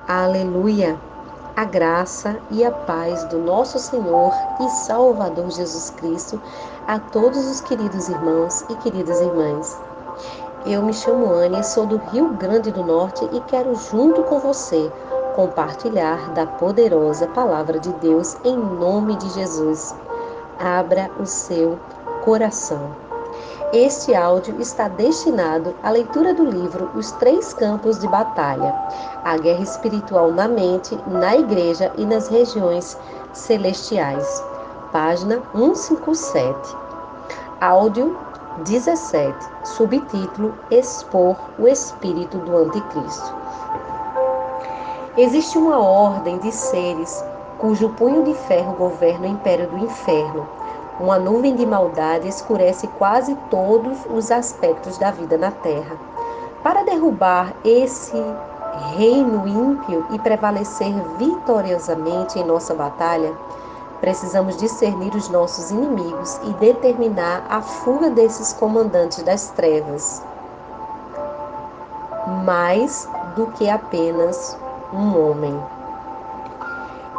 Aleluia! A graça e a paz do nosso Senhor e Salvador Jesus Cristo a todos os queridos irmãos e queridas irmãs. Eu me chamo Anne, sou do Rio Grande do Norte e quero, junto com você, compartilhar da poderosa Palavra de Deus em nome de Jesus. Abra o seu coração. Este áudio está destinado à leitura do livro Os Três Campos de Batalha, a guerra espiritual na mente, na igreja e nas regiões celestiais. Página 157. Áudio 17. Subtítulo: Expor o espírito do anticristo. Existe uma ordem de seres cujo punho de ferro governa o império do inferno. Uma nuvem de maldade escurece quase todos os aspectos da vida na terra. Para derrubar esse reino ímpio e prevalecer vitoriosamente em nossa batalha, precisamos discernir os nossos inimigos e determinar a fuga desses comandantes das trevas. Mais do que apenas um homem.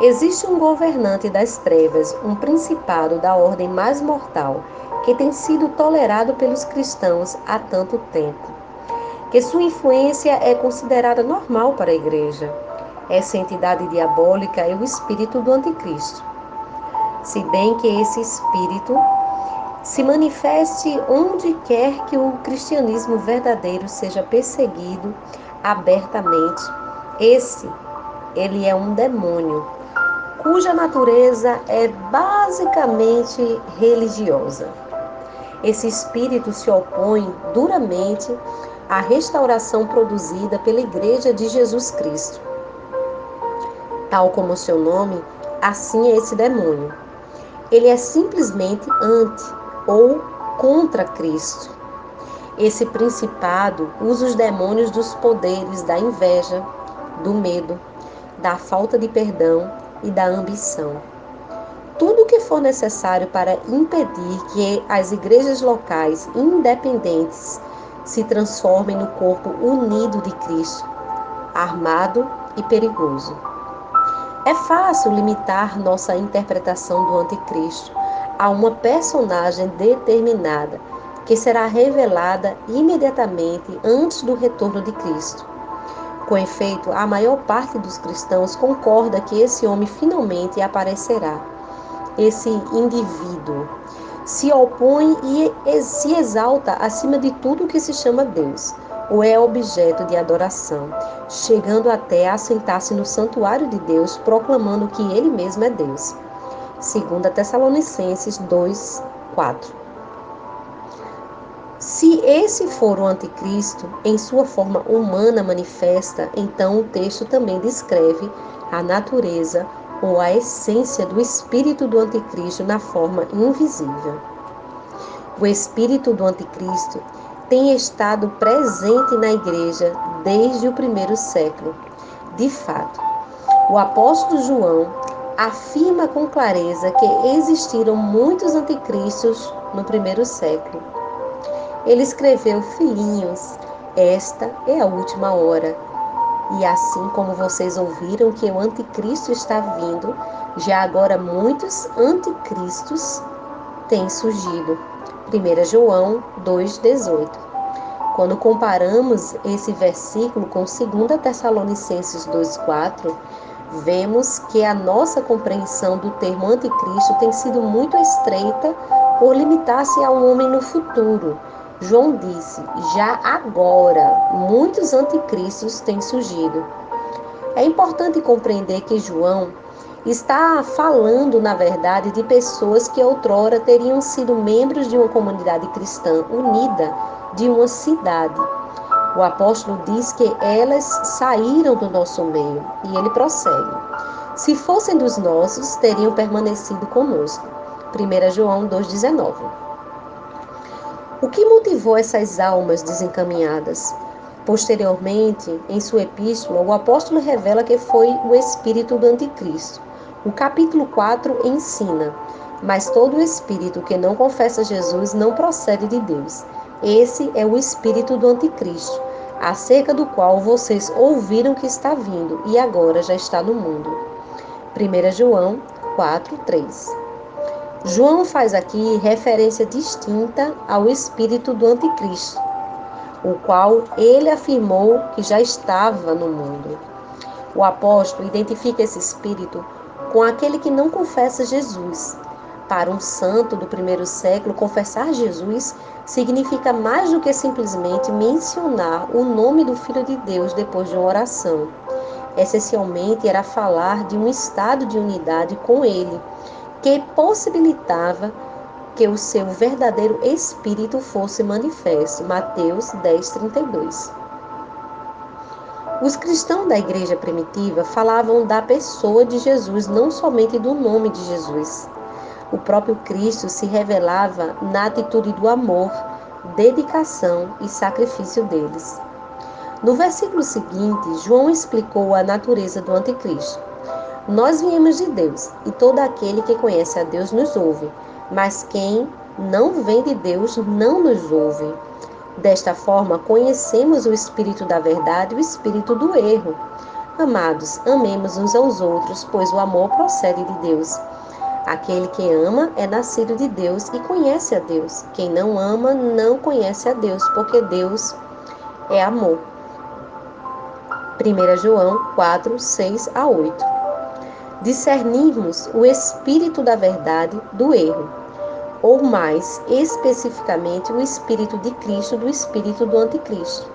Existe um governante das trevas, um principado da ordem mais mortal, que tem sido tolerado pelos cristãos há tanto tempo, que sua influência é considerada normal para a igreja. Essa entidade diabólica é o espírito do anticristo. Se bem que esse espírito se manifeste onde quer que o cristianismo verdadeiro seja perseguido abertamente, ele é um demônio, cuja natureza é basicamente religiosa. Esse espírito se opõe duramente à restauração produzida pela Igreja de Jesus Cristo. Tal como seu nome, assim é esse demônio. Ele é simplesmente anti ou contra Cristo. Esse principado usa os demônios dos poderes da inveja, do medo, da falta de perdão e da ambição. Tudo o que for necessário para impedir que as igrejas locais independentes se transformem no corpo unido de Cristo, armado e perigoso. É fácil limitar nossa interpretação do anticristo a uma personagem determinada, que será revelada imediatamente antes do retorno de Cristo. Com efeito, a maior parte dos cristãos concorda que esse homem finalmente aparecerá. Esse indivíduo se opõe e se exalta acima de tudo que se chama Deus, ou é objeto de adoração, chegando até a sentar-se no santuário de Deus, proclamando que ele mesmo é Deus. 2 Tessalonicenses 2, 4. Se esse for o anticristo, em sua forma humana manifesta, então o texto também descreve a natureza ou a essência do espírito do anticristo na forma invisível. O espírito do anticristo tem estado presente na igreja desde o primeiro século. De fato, o apóstolo João afirma com clareza que existiram muitos anticristos no primeiro século. Ele escreveu: filhinhos, esta é a última hora. E assim como vocês ouviram que o anticristo está vindo, já agora muitos anticristos têm surgido. 1 João 2,18. Quando comparamos esse versículo com 2 Tessalonicenses 2,4, vemos que a nossa compreensão do termo anticristo tem sido muito estreita por limitar-se a um homem no futuro. João disse: já agora muitos anticristos têm surgido. É importante compreender que João está falando, na verdade, de pessoas que outrora teriam sido membros de uma comunidade cristã unida de uma cidade. O apóstolo diz que elas saíram do nosso meio, e ele prossegue: se fossem dos nossos, teriam permanecido conosco. 1 João 2,19. O que motivou essas almas desencaminhadas? Posteriormente, em sua epístola, o apóstolo revela que foi o espírito do anticristo. O capítulo 4 ensina: mas todo espírito que não confessa Jesus não procede de Deus. Esse é o espírito do anticristo, acerca do qual vocês ouviram que está vindo e agora já está no mundo. 1 João 4:3. João faz aqui referência distinta ao espírito do anticristo, o qual ele afirmou que já estava no mundo. O apóstolo identifica esse espírito com aquele que não confessa Jesus. Para um santo do primeiro século, confessar Jesus significa mais do que simplesmente mencionar o nome do Filho de Deus depois de uma oração. Essencialmente, era falar de um estado de unidade com Ele, que possibilitava que o seu verdadeiro espírito fosse manifesto. Mateus 10:32. Os cristãos da igreja primitiva falavam da pessoa de Jesus, não somente do nome de Jesus. O próprio Cristo se revelava na atitude do amor, dedicação e sacrifício deles. No versículo seguinte, João explicou a natureza do anticristo. Nós viemos de Deus, e todo aquele que conhece a Deus nos ouve, mas quem não vem de Deus não nos ouve. Desta forma, conhecemos o espírito da verdade e o espírito do erro. Amados, amemos uns aos outros, pois o amor procede de Deus. Aquele que ama é nascido de Deus e conhece a Deus. Quem não ama não conhece a Deus, porque Deus é amor. 1 João 4:6-8. Discernirmos o espírito da verdade do erro, ou mais especificamente o espírito de Cristo do espírito do anticristo,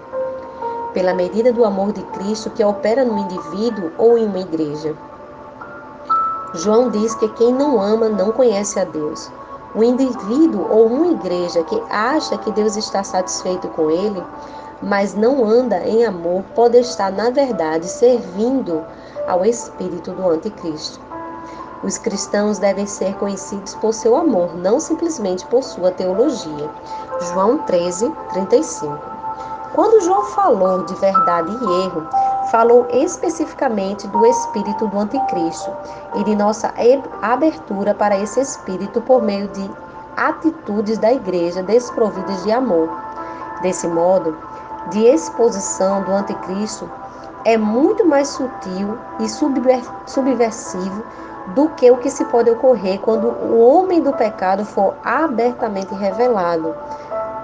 pela medida do amor de Cristo que opera no indivíduo ou em uma igreja. João diz que quem não ama não conhece a Deus. Um indivíduo ou uma igreja que acha que Deus está satisfeito com ele, mas não anda em amor, pode estar, na verdade, servindo ao espírito do anticristo. Os cristãos devem ser conhecidos por seu amor, não simplesmente por sua teologia. João 13:35. Quando João falou de verdade e erro, falou especificamente do espírito do anticristo e de nossa abertura para esse espírito por meio de atitudes da igreja desprovidas de amor. Desse modo, de exposição do anticristo é muito mais sutil e subversivo do que o que se pode ocorrer quando o homem do pecado for abertamente revelado,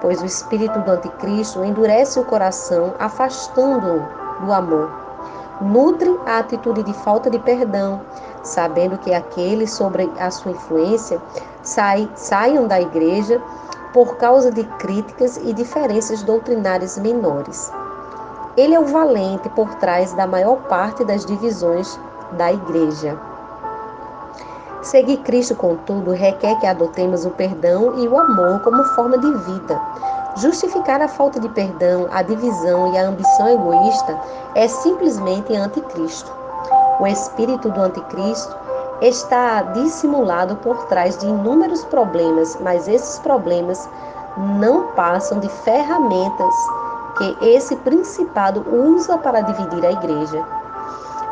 pois o espírito do anticristo endurece o coração, afastando-o do amor. Nutre a atitude de falta de perdão, sabendo que aqueles sobre a sua influência saiam da igreja por causa de críticas e diferenças doutrinárias menores. Ele é o valente por trás da maior parte das divisões da igreja. Seguir Cristo, contudo, requer que adotemos o perdão e o amor como forma de vida. Justificar a falta de perdão, a divisão e a ambição egoísta é simplesmente anticristo. O espírito do anticristo está dissimulado por trás de inúmeros problemas, mas esses problemas não passam de ferramentas que esse principado usa para dividir a igreja.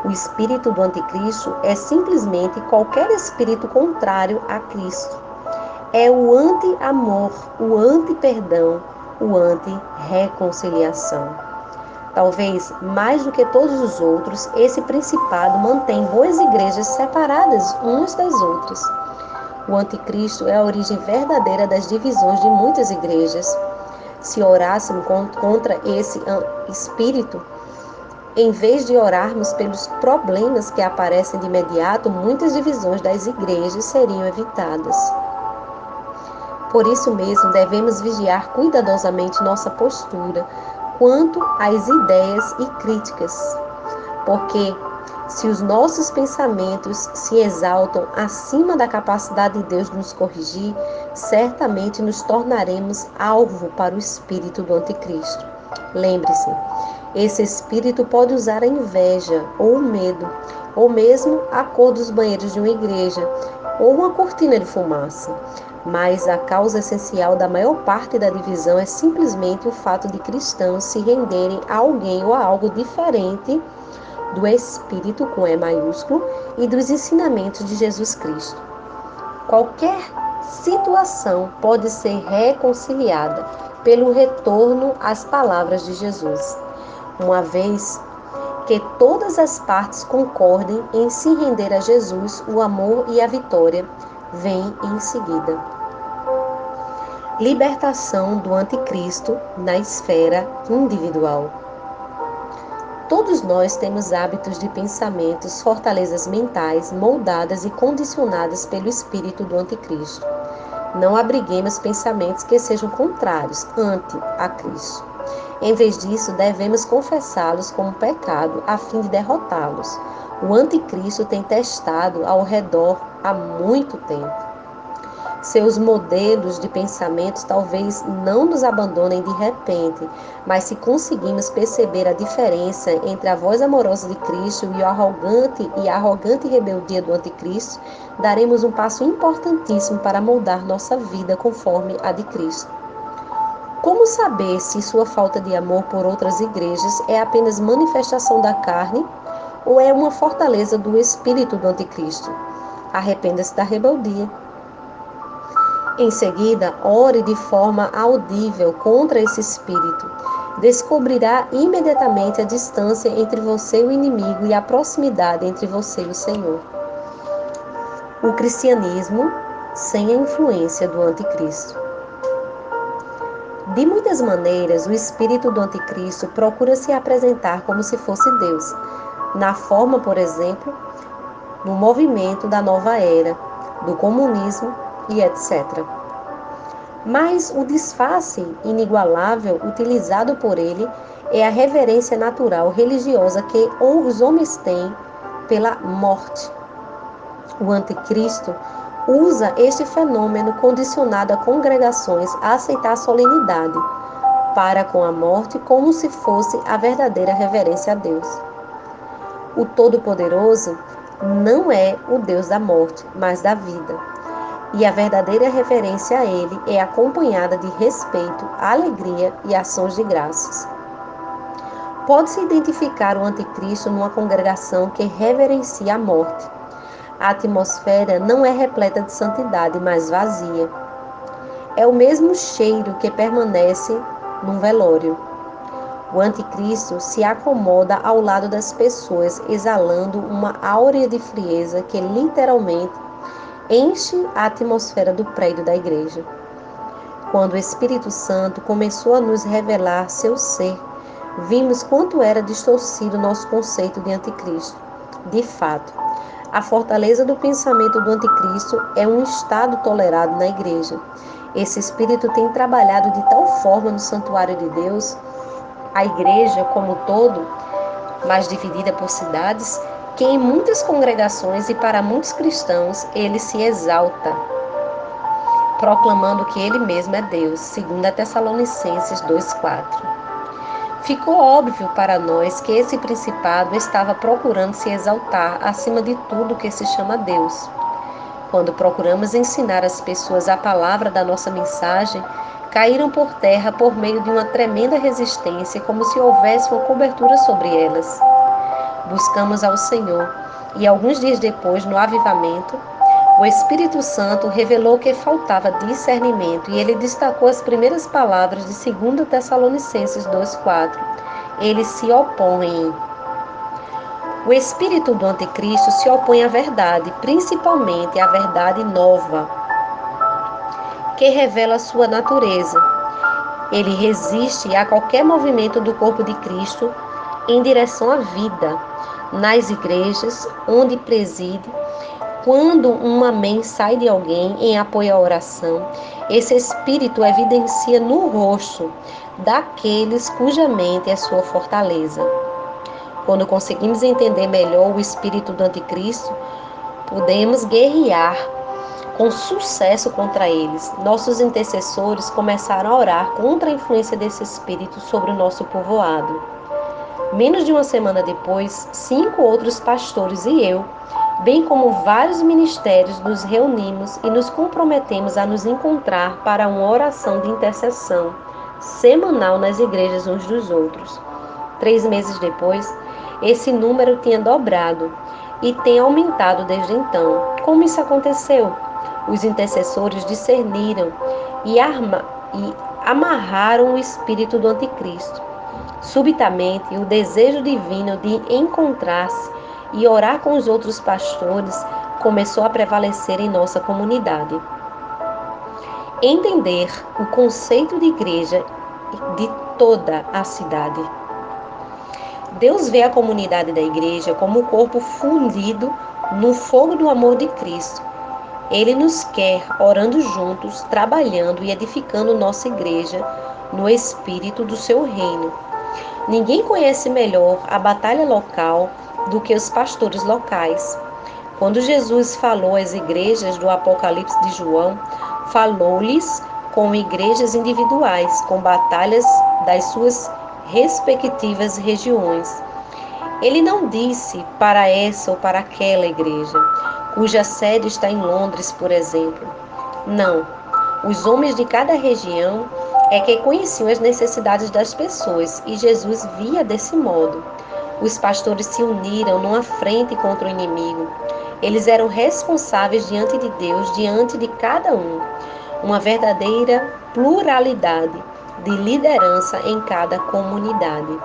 O espírito do anticristo é simplesmente qualquer espírito contrário a Cristo. É o anti-amor, o anti-perdão, o anti-reconciliação. Talvez, mais do que todos os outros, esse principado mantém boas igrejas separadas umas das outras. O anticristo é a origem verdadeira das divisões de muitas igrejas. Se orássemos contra esse espírito, em vez de orarmos pelos problemas que aparecem de imediato, muitas divisões das igrejas seriam evitadas. Por isso mesmo, devemos vigiar cuidadosamente nossa postura quanto às ideias e críticas, porque se os nossos pensamentos se exaltam acima da capacidade de Deus de nos corrigir, certamente nos tornaremos alvo para o espírito do anticristo. Lembre-se, esse espírito pode usar a inveja ou o medo, ou mesmo a cor dos banheiros de uma igreja, ou uma cortina de fumaça. Mas a causa essencial da maior parte da divisão é simplesmente o fato de cristãos se renderem a alguém ou a algo diferente do Espírito com E maiúsculo e dos ensinamentos de Jesus Cristo. Qualquer situação pode ser reconciliada pelo retorno às palavras de Jesus. uma vez que todas as partes concordem em se render a Jesus, o amor e a vitória vêm em seguida. Libertação do anticristo na esfera individual. Todos nós temos hábitos de pensamentos, fortalezas mentais, moldadas e condicionadas pelo espírito do anticristo. Não abriguemos pensamentos que sejam contrários, anti a Cristo. Em vez disso, devemos confessá-los como pecado, a fim de derrotá-los. O anticristo tem testado ao redor há muito tempo. Seus modelos de pensamentos talvez não nos abandonem de repente, mas se conseguimos perceber a diferença entre a voz amorosa de Cristo e a arrogante rebeldia do anticristo, daremos um passo importantíssimo para moldar nossa vida conforme a de Cristo. Como saber se sua falta de amor por outras igrejas é apenas manifestação da carne ou é uma fortaleza do espírito do anticristo? Arrependa-se da rebeldia. Em seguida, ore de forma audível contra esse espírito. Descobrirá imediatamente a distância entre você e o inimigo e a proximidade entre você e o Senhor. O cristianismo sem a influência do anticristo. De muitas maneiras, o espírito do anticristo procura se apresentar como se fosse Deus, na forma, por exemplo, do movimento da nova era, do comunismo e etc. Mas o disfarce inigualável utilizado por ele é a reverência natural religiosa que os homens têm pela morte. O anticristo usa este fenômeno condicionado a congregações a aceitar a solenidade para com a morte como se fosse a verdadeira reverência a Deus. O Todo-Poderoso não é o Deus da morte, mas da vida. E a verdadeira reverência a Ele é acompanhada de respeito, alegria e ações de graças. Pode-se identificar o anticristo numa congregação que reverencia a morte. A atmosfera não é repleta de santidade, mas vazia. É o mesmo cheiro que permanece num velório. O anticristo se acomoda ao lado das pessoas, exalando uma áurea de frieza que literalmente enche a atmosfera do prédio da igreja. Quando o Espírito Santo começou a nos revelar seu ser, vimos quanto era distorcido nosso conceito de anticristo. De fato, a fortaleza do pensamento do anticristo é um estado tolerado na igreja. Esse espírito tem trabalhado de tal forma no santuário de Deus, a igreja como um todo, mas dividida por cidades, que em muitas congregações e para muitos cristãos ele se exalta, proclamando que ele mesmo é Deus, segundo a Tessalonicenses 2,4. Ficou óbvio para nós que esse principado estava procurando se exaltar acima de tudo que se chama Deus. Quando procuramos ensinar as pessoas a palavra da nossa mensagem, caíram por terra por meio de uma tremenda resistência, como se houvesse uma cobertura sobre elas. Buscamos ao Senhor e alguns dias depois, no avivamento, o Espírito Santo revelou que faltava discernimento e ele destacou as primeiras palavras de 2 Tessalonicenses 2,4. Eles se opõem. O espírito do anticristo se opõe à verdade, principalmente à verdade nova, que revela sua natureza. Ele resiste a qualquer movimento do corpo de Cristo em direção à vida, nas igrejas, onde preside. Quando um amém sai de alguém em apoio à oração, esse espírito evidencia no rosto daqueles cuja mente é sua fortaleza. Quando conseguimos entender melhor o espírito do anticristo, podemos guerrear com sucesso contra eles. Nossos intercessores começaram a orar contra a influência desse espírito sobre o nosso povoado. Menos de uma semana depois, 5 outros pastores e eu, bem como vários ministérios, nos reunimos e nos comprometemos a nos encontrar para uma oração de intercessão semanal nas igrejas uns dos outros. 3 meses depois, esse número tinha dobrado e tem aumentado desde então. Como isso aconteceu? Os intercessores discerniram e amarraram o espírito do anticristo. Subitamente, o desejo divino de encontrar-se e orar com os outros pastores começou a prevalecer em nossa comunidade. Entender o conceito de igreja de toda a cidade. Deus vê a comunidade da igreja como o corpo fundido no fogo do amor de Cristo. Ele nos quer orando juntos, trabalhando e edificando nossa igreja no espírito do seu reino. Ninguém conhece melhor a batalha local do que os pastores locais. Quando Jesus falou às igrejas do Apocalipse de João, falou-lhes com igrejas individuais, com batalhas das suas respectivas regiões. Ele não disse para essa ou para aquela igreja, cuja sede está em Londres, por exemplo. Não. Os homens de cada região é que conheciam as necessidades das pessoas e Jesus via desse modo. Os pastores se uniram numa frente contra o inimigo. Eles eram responsáveis diante de Deus, diante de cada um. Uma verdadeira pluralidade de liderança em cada comunidade.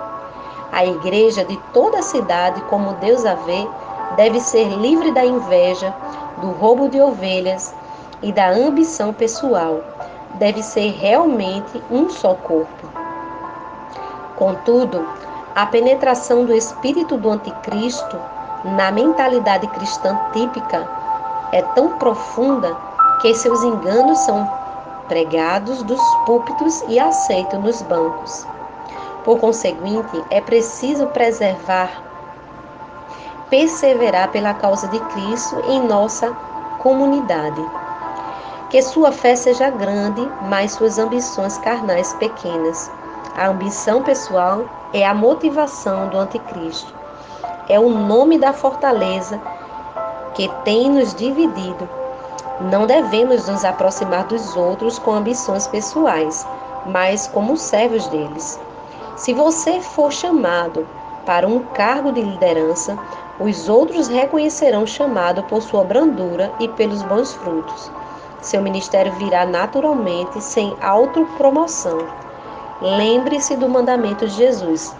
A igreja de toda a cidade, como Deus a vê, deve ser livre da inveja, do roubo de ovelhas e da ambição pessoal. Deve ser realmente um só corpo. Contudo, a penetração do espírito do anticristo na mentalidade cristã típica é tão profunda que seus enganos são pregados dos púlpitos e aceitos nos bancos. Por conseguinte, é preciso perseverar pela causa de Cristo em nossa comunidade. Que sua fé seja grande, mas suas ambições carnais pequenas. A ambição pessoal é a motivação do anticristo. É o nome da fortaleza que tem nos dividido. Não devemos nos aproximar dos outros com ambições pessoais, mas como servos deles. Se você for chamado para um cargo de liderança, os outros reconhecerão o chamado por sua brandura e pelos bons frutos. Seu ministério virá naturalmente, sem autopromoção. Lembre-se do mandamento de Jesus.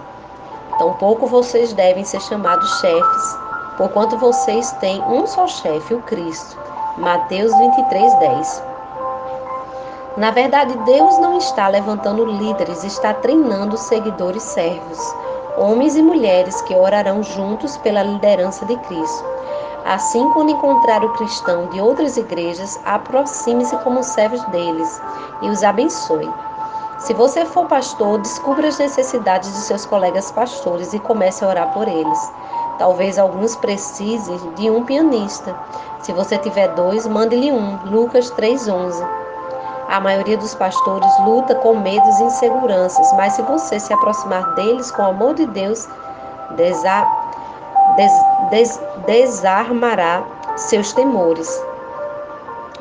Tampouco vocês devem ser chamados chefes, porquanto vocês têm um só chefe, o Cristo. Mateus 23:10. Na verdade, Deus não está levantando líderes, está treinando seguidores servos, homens e mulheres que orarão juntos pela liderança de Cristo. Assim, quando encontrar o cristão de outras igrejas, aproxime-se como servos deles e os abençoe. Se você for pastor, descubra as necessidades de seus colegas pastores e comece a orar por eles. Talvez alguns precisem de um pianista. Se você tiver 2, mande-lhe um. Lucas 3:11. A maioria dos pastores luta com medos e inseguranças, mas se você se aproximar deles com o amor de Deus, desarmará seus temores.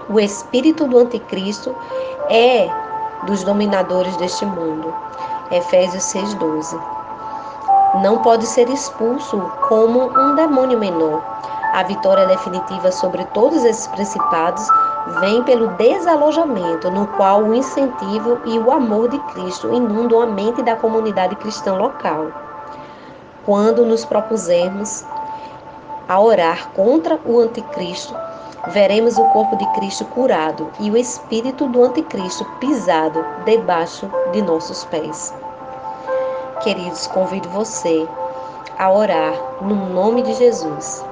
O espírito do anticristo é dos dominadores deste mundo. Efésios 6:12. Não pode ser expulso como um demônio menor. A vitória definitiva sobre todos esses principados vem pelo desalojamento, no qual o incentivo e o amor de Cristo inundam a mente da comunidade cristã local. Quando nos propusermos a orar contra o anticristo, veremos o corpo de Cristo curado e o espírito do anticristo pisado debaixo de nossos pés. Queridos, convido você a orar no nome de Jesus.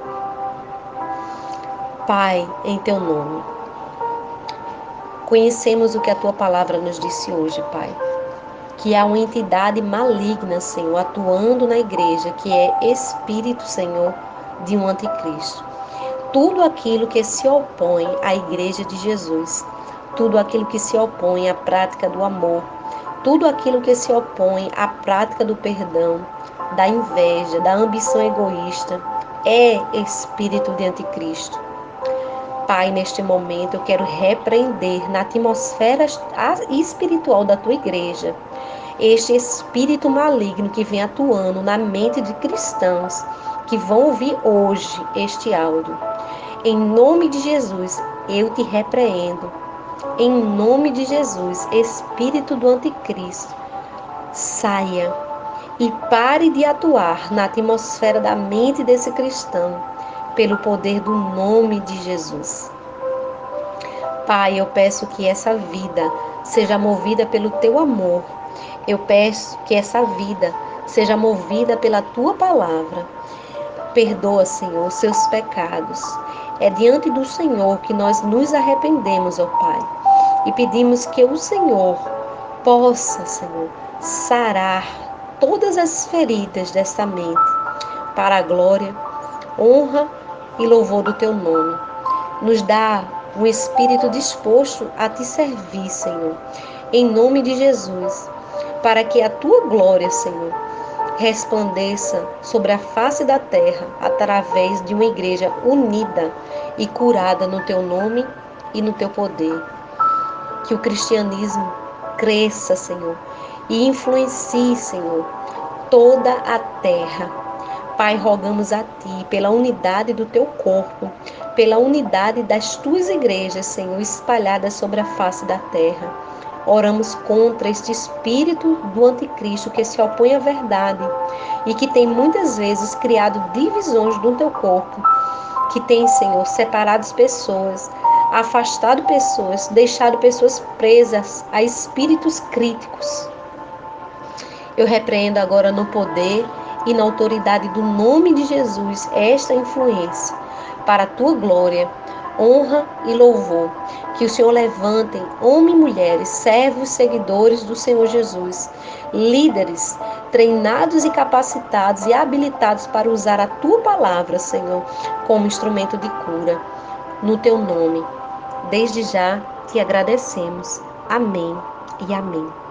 Pai, em teu nome, conhecemos o que a tua palavra nos disse hoje, Pai. Que há uma entidade maligna, Senhor, atuando na igreja, que é espírito, Senhor, de um anticristo. Tudo aquilo que se opõe à igreja de Jesus, tudo aquilo que se opõe à prática do amor, tudo aquilo que se opõe à prática do perdão, da inveja, da ambição egoísta, é espírito de anticristo. Pai, neste momento eu quero repreender na atmosfera espiritual da tua igreja este espírito maligno que vem atuando na mente de cristãos que vão ouvir hoje este áudio. Em nome de Jesus, eu te repreendo. Em nome de Jesus, espírito do anticristo, saia e pare de atuar na atmosfera da mente desse cristão, pelo poder do nome de Jesus. Pai, eu peço que essa vida seja movida pelo teu amor. Eu peço que essa vida seja movida pela tua palavra. Perdoa, Senhor, os seus pecados. É diante do Senhor que nós nos arrependemos, ó Pai, e pedimos que o Senhor possa, Senhor, sarar todas as feridas desta mente, para a glória, honra e louvor do teu nome. Nos dá um espírito disposto a te servir, Senhor, em nome de Jesus, para que a tua glória, Senhor, resplandeça sobre a face da terra através de uma igreja unida e curada no teu nome e no teu poder. Que o cristianismo cresça, Senhor, e influencie, Senhor, toda a terra. Pai, rogamos a Ti pela unidade do Teu corpo, pela unidade das Tuas igrejas, Senhor, espalhadas sobre a face da terra. Oramos contra este espírito do anticristo que se opõe à verdade e que tem muitas vezes criado divisões no Teu corpo, que tem, Senhor, separado pessoas, afastado pessoas, deixado pessoas presas a espíritos críticos. Eu repreendo agora no poder e na autoridade do nome de Jesus esta influência, para a tua glória, honra e louvor. Que o Senhor levante homens e mulheres, servos, seguidores do Senhor Jesus, líderes, treinados e capacitados e habilitados para usar a tua palavra, Senhor, como instrumento de cura. No teu nome, desde já te agradecemos. Amém e amém.